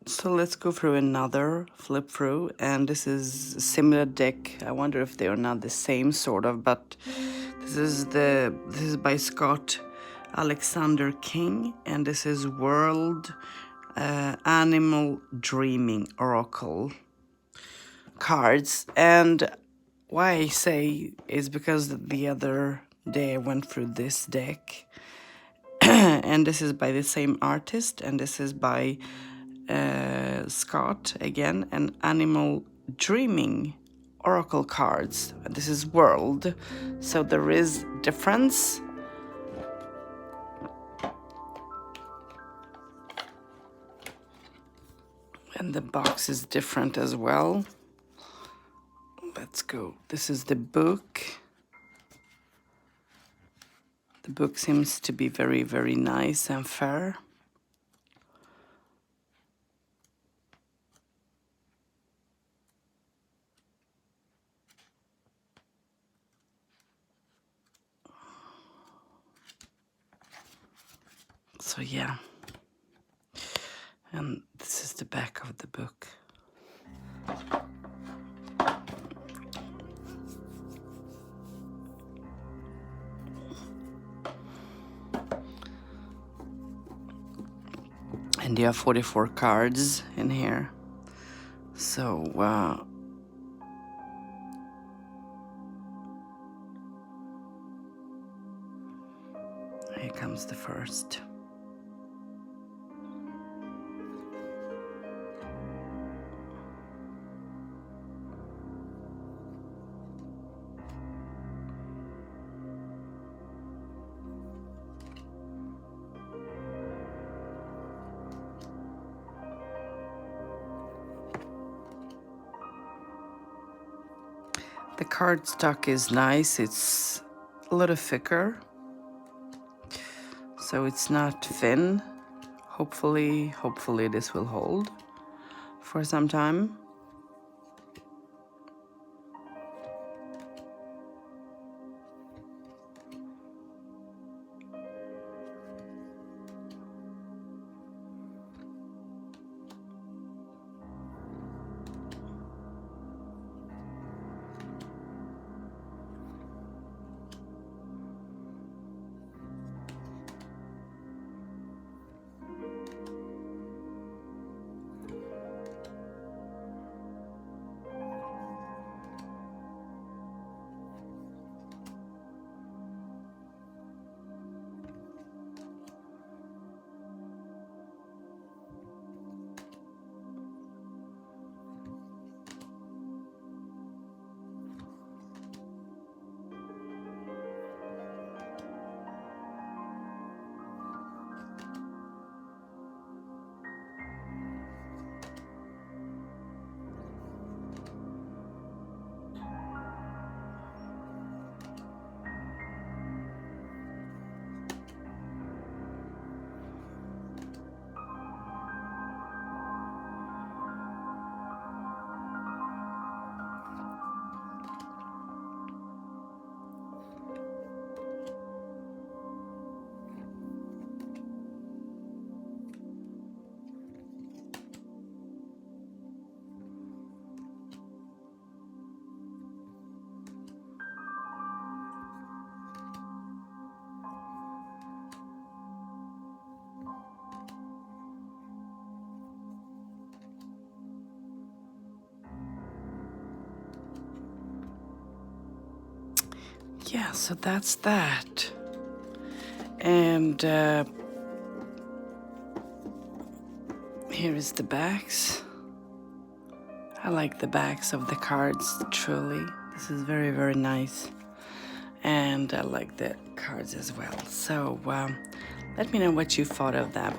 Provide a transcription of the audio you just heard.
So let's go through another flip through, and this is a similar deck. I wonder if they are not the same sort of, but this is by Scott Alexander King, and this is World Animal Dreaming Oracle cards. And why I say is because the other day I went through this deck, and this is by the same artist, and this is by Scott again, and Animal Dreaming Oracle cards. This is World, so there is difference. And the box is different as well. Let's go. This is the book. The book seems to be very, very nice and fair. So yeah. And this is the back of the book. And there are 44 cards in here. So, here comes the first. The cardstock is nice. It's a little thicker, so it's not thin. Hopefully this will hold for some time. Yeah, so that's that. And here is the backs. I like the backs of the cards, truly. This is very, very nice. And I like the cards as well. So let me know what you thought of that